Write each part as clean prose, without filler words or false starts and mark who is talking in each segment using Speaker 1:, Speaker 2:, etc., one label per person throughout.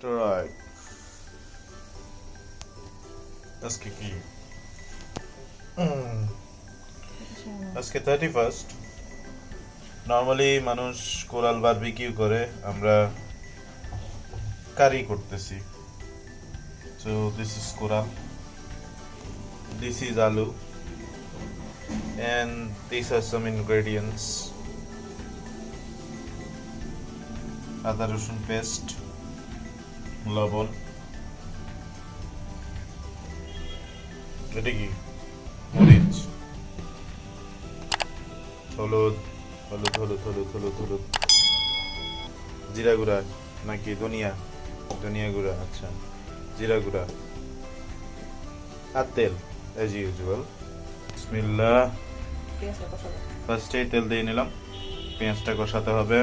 Speaker 1: alright. আজকে কি আজকে 31st। নরমালি মানুষ কোরাল বারবিকিউ করে, আমরা কারি করতেছি। So this is coral, this is aloo, and these are some ingredients: আদা রসুন পেস্ট, লবণ, এটা কি মরিচ, হলুদ হলুদ হলুদ হলুদ হলুদ হলুদ, জিরা গুঁড়া নাকি ধনিয়া গুঁড়া, আচ্ছা জিরা গুঁড়া, আর তেল এজ ইউজুয়াল। বিসমিল্লাহ। ফার্স্টে তেল দিয়ে নিলাম, পেঁয়াজটা কষাতে হবে।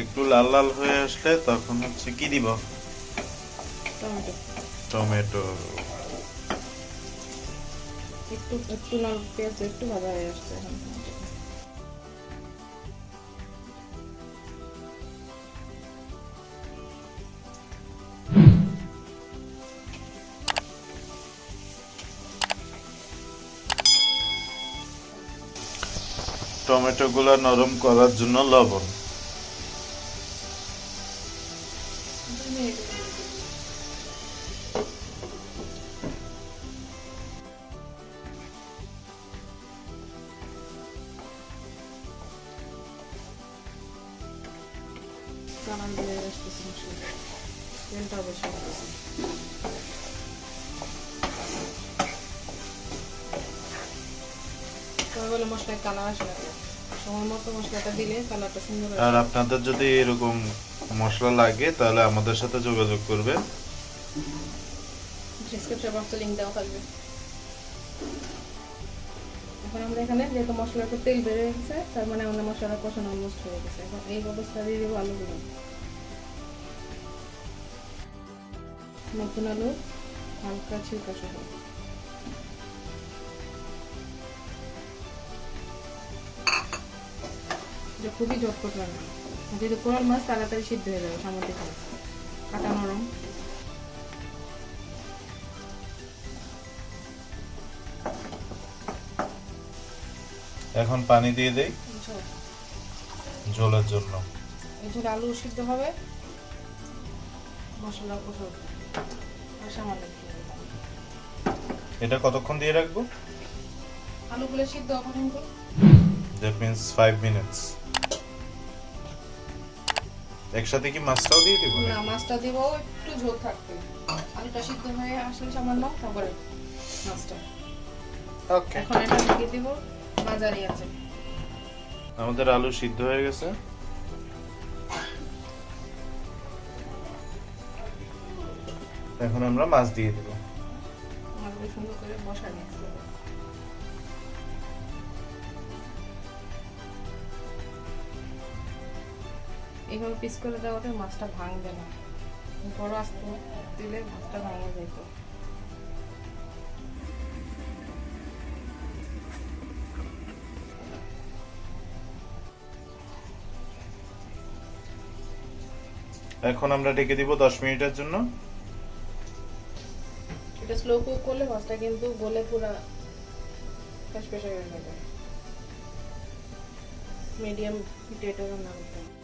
Speaker 1: একটু লাল লাল হয়ে আসলে তখন হচ্ছে কি দিব? টমেটো।
Speaker 2: একটু লাল পেঁয়াজ একটু ভাজা হয়ে আসছে এখন।
Speaker 1: টমেটো গুলা নরম করার জন্য লবণ।
Speaker 2: কালার দিয়ে আসতেছে মশলা, তেলটা বেশি আসতেছে। বলে মশলায় কালার আসে না, সময় মতো মশলাটা দিলে কালারটা সুন্দর আসে।
Speaker 1: আর আপনাদের যদি এরকম মশলা লাগে তাহলে আমাদের সাথে যোগাযোগ করবেন,
Speaker 2: ডেসক্রিপশন বক্সে লিংক দেওয়া থাকবে। এখন আমরা এখানে যেহেতু মশলাটা তেল বেড়ে গেছে, তার মানে আমাদের মশলা কষানো অলমোস্ট হয়ে গেছে। এখন এই অবস্থা দিয়ে দেবো আলুগুলো। নতুন আলু হালকা ছিলকা সহ। এটা খুবই ঝটপট রান্না, যেহেতু কোরাল মাছ তাড়াতাড়ি সিদ্ধ হয়ে যাবে, সামুদ্রিক মাছ কাটা নরম।
Speaker 1: এখন পানি দিয়ে দেই ঝোলের জন্য।
Speaker 2: এই ঝোল আলু সিদ্ধ হবে, মশলা কষাবো আর সামান্য একটু।
Speaker 1: এটা কতক্ষণ দিয়ে রাখবো?
Speaker 2: আলুগুলো সিদ্ধ পর্যন্ত।
Speaker 1: That means 5 minutes. একসাথে কি মাছটাও দিয়ে দিব?
Speaker 2: না, মাছটা দিব একটু ঝোল থাকবে। আলুটা সিদ্ধ হয়ে আসলে সামান্য, তারপরে মাছটা।
Speaker 1: ওকে,
Speaker 2: এখন এটা ঢেকে দিব বাজারে আছে।
Speaker 1: আমাদের আলু সিদ্ধ হয়ে গেছে। এখন আমরা মাছ দিয়ে দেব।
Speaker 2: মাছগুলো সুন্দর করে বসা নিয়ে আসতে হবে। এইভাবে পিস করে দেওয়াতে মাছটা ভাঙবে না, বড় আস্তে দিলে মাছটা ভাঙে যেত।
Speaker 1: এখন আমরা ঢেকে দিব 10 মিনিটের জন্য।
Speaker 2: এটা স্লো কুক করলে মাছটা কিন্তু গলে পুরো ফ্যাস হয়ে যাবে। মিডিয়াম হিটে রান্না করতে হবে।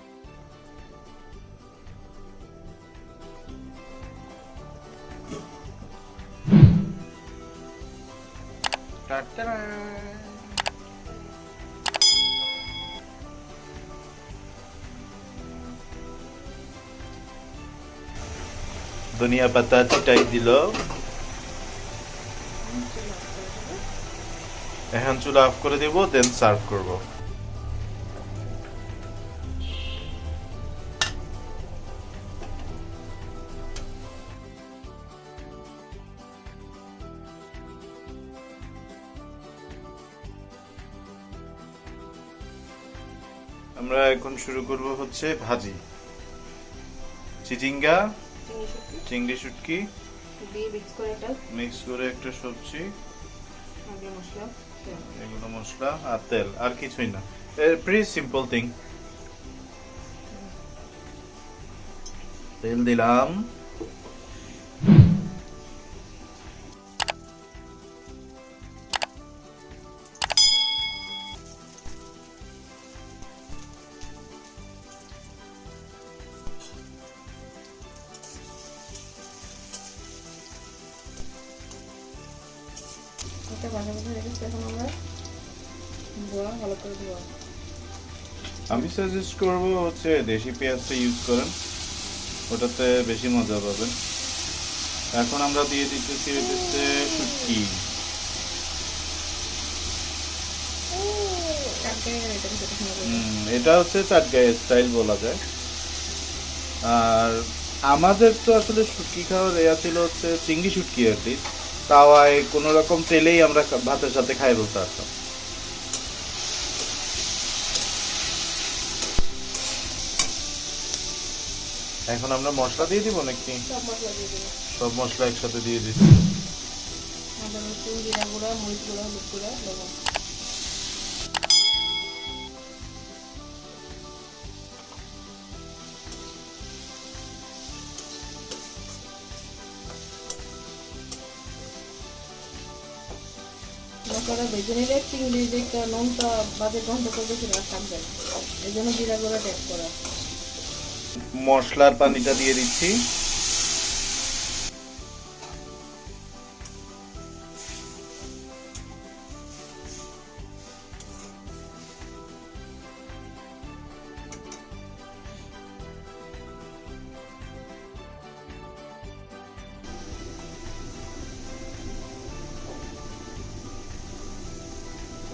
Speaker 1: ধনিয়া পাতা ছিটাই দিল। এখন চুলা অফ করে দেব, দেন সার্ভ করব। আমরা এখন শুরু করব হচ্ছে ভাজি। চিচিঙ্গা, চিংড়ি শুটকি
Speaker 2: দিয়ে
Speaker 1: মিক্স করে একটা সবজি,
Speaker 2: মশলা
Speaker 1: এগুলো মশলা আর তেল, আর কিছুই না। Pretty simple thing. তেল দিলাম,
Speaker 2: এটা ভাজা ভাজা রেখেছি। এখন আমরা ধোয়া ভালো করে ধোয়া।
Speaker 1: আমি সাজেস্ট করবো হচ্ছে দেশি পেঁয়াজটা ইউজ করেন, ওটাতে বেশি মজা পাবেন। এখন আমরা দিয়ে দিতেছি হচ্ছে শুটকি। এটা হচ্ছে চাটগাঁই স্টাইল বলা যায়। আর আমাদের তো আসলে শুটকি খাওয়ার এয়া ছিল হচ্ছে চিংড়ি শুটকি, আর কি তাওয়ায় কোনো রকম তেলেই আমরা ভাতের সাথে খাই বলতে পারতাম। এখন আমরা মশলা দিয়ে দিব নাকি?
Speaker 2: সব মশলা দিয়ে দেবো।
Speaker 1: সব মশলা একসাথে দিয়ে দিচ্ছি।
Speaker 2: আদা রসুন জিরা গুঁড়া মরিচ গুঁড়া হলুদ গুঁড়া লবণ। মশলাটা ভেজে নিলে চিংড়ি যে একটা নুনটা বাজে গন্ধ করবে সেটা থাকবে না, এই জন্য জিরা গুঁড়া ট্যাপ করা।
Speaker 1: মশলার পানিটা দিয়ে দিচ্ছি।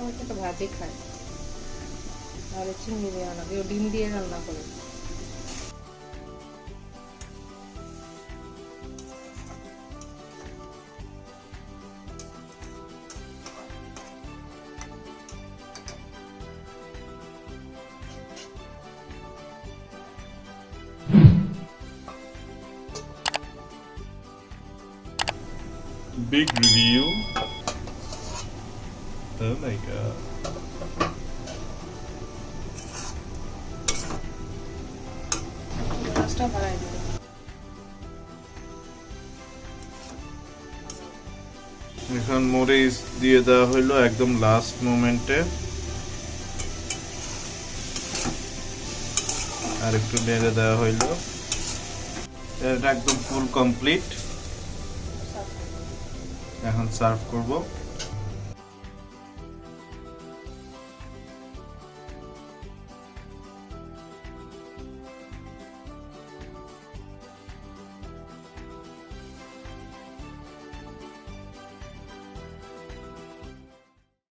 Speaker 2: সবাই তো ভাতে খায়, আর চিংড়ি দিয়ে না, কেউ ডিম দিয়ে রান্না করে।
Speaker 1: Big review. Oh my god.
Speaker 2: মাছটা বাড়াই দেবে।
Speaker 1: এখন মরিচ দিয়ে দেওয়া হইলো একদম লাস্ট মোমেন্টে। আর একটু নেড়ে দেওয়া হইলো। এটা একদম ফুল কমপ্লিট। এখন সার্ভ করব।